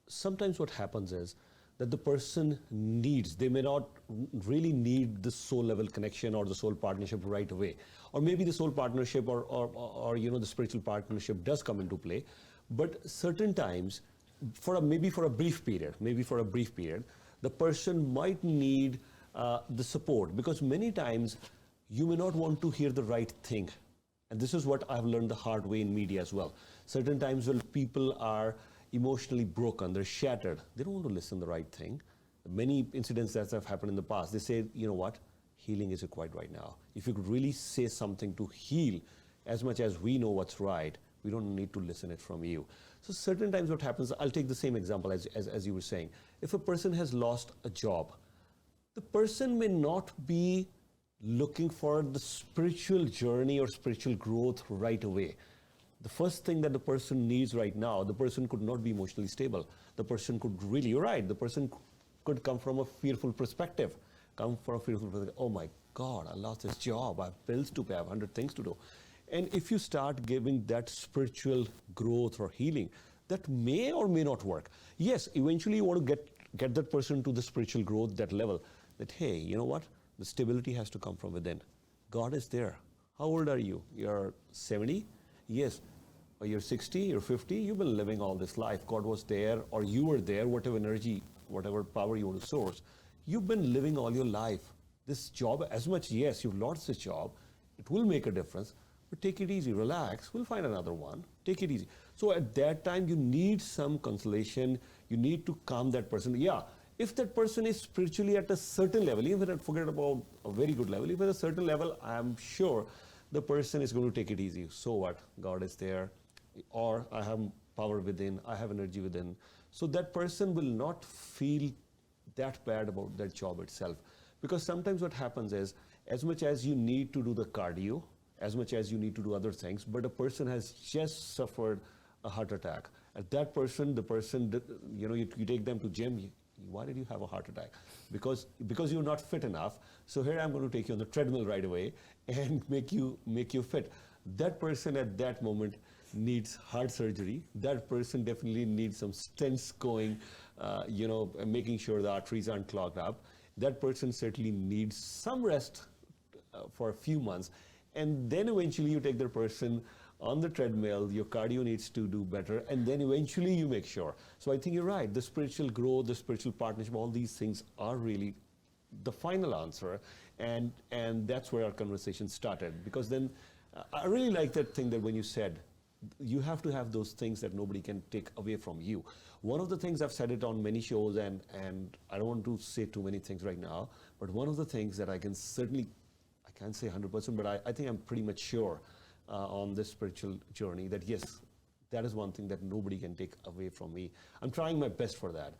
sometimes what happens is that the person needs, they may not really need the soul level connection or the soul partnership right away. Or maybe the soul partnership or the spiritual partnership does come into play. But certain times, maybe for a brief period, the person might need the support, because many times you may not want to hear the right thing. And this is what I've learned the hard way in media as well. Certain times when people are emotionally broken, they're shattered, they don't want to listen to the right thing. Many incidents that have happened in the past, they say, you know what, healing is required right now. If you could really say something to heal, as much as we know what's right, we don't need to listen it from you. So certain times what happens, I'll take the same example as you were saying. If a person has lost a job, the person may not be looking for the spiritual journey or spiritual growth right away. The first thing that the person needs right now, the person could not be emotionally stable. The person could really, you're right, the person could come from a fearful perspective. Oh my God, I lost this job, I have bills to pay, I have 100 things to do. And if you start giving that spiritual growth or healing, that may or may not work. Yes, eventually you want to get that person to the spiritual growth, that level, that hey, you know what? The stability has to come from within. God is there. How old are you? You're 70? Yes. Or you're 60, you're 50, you've been living all this life. God was there, or you were there, whatever energy, whatever power you want to source. You've been living all your life. This job, as much, yes, you've lost this job, it will make a difference, but take it easy, relax, we'll find another one, take it easy. So at that time, you need some consolation, you need to calm that person. Yeah, if that person is spiritually at a certain level, even forget about a very good level, if at a certain level, I'm sure the person is going to take it easy. So what? God is there, or I have power within, I have energy within. So that person will not feel that bad about that job itself. Because sometimes what happens is, as much as you need to do the cardio, as much as you need to do other things, but a person has just suffered a heart attack. At that person, you take them to gym, why did you have a heart attack? Because you're not fit enough. So here I'm going to take you on the treadmill right away and make you fit. That person at that moment needs heart surgery. That person definitely needs some stents going, making sure the arteries aren't clogged up. That person certainly needs some rest for a few months. And then eventually you take the person on the treadmill, your cardio needs to do better, and then eventually you make sure. So I think you're right, the spiritual growth, the spiritual partnership, all these things are really the final answer, and that's where our conversation started. Because then, I really like that thing that when you said, you have to have those things that nobody can take away from you. One of the things, I've said it on many shows, and I don't want to say too many things right now, but one of the things that I can certainly, I can't say 100%, but I think I'm pretty much sure on this spiritual journey that yes, that is one thing that nobody can take away from me. I'm trying my best for that.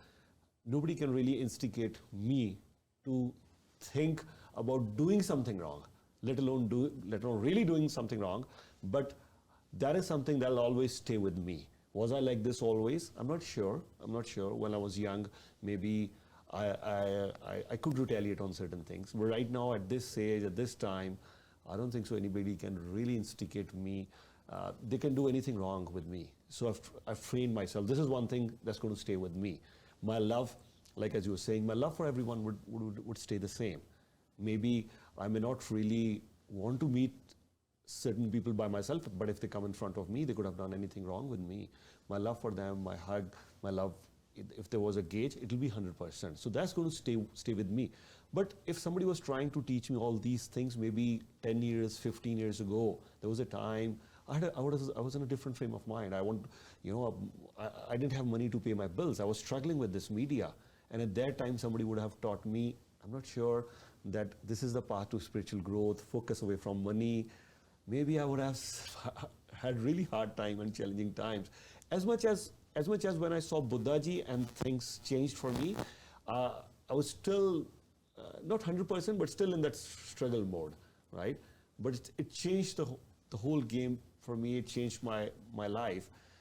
Nobody can really instigate me to think about doing something wrong, let alone really doing something wrong, but that is something that'll always stay with me. Was I like this always? I'm not sure. When I was young, maybe I could retaliate on certain things. But right now, at this age, at this time, I don't think so anybody can really instigate me. They can do anything wrong with me. So I've trained myself. This is one thing that's going to stay with me. My love, like as you were saying, my love for everyone would stay the same. Maybe I may not really want to meet certain people by myself, but if they come in front of me, they could have done anything wrong with me. My love for them, my hug, my love, if there was a gauge, it'll be 100%. So that's going to stay with me. But if somebody was trying to teach me all these things, maybe 10 years, 15 years ago, there was a time I was in a different frame of mind. I didn't have money to pay my bills. I was struggling with this media. And at that time, somebody would have taught me, I'm not sure that this is the path to spiritual growth, focus away from money. Maybe I would have had really hard time and challenging times. As much as when I saw Buddhaji and things changed for me, I was still not 100%, but still in that struggle mode, right? But it changed the whole game for me. It changed my life.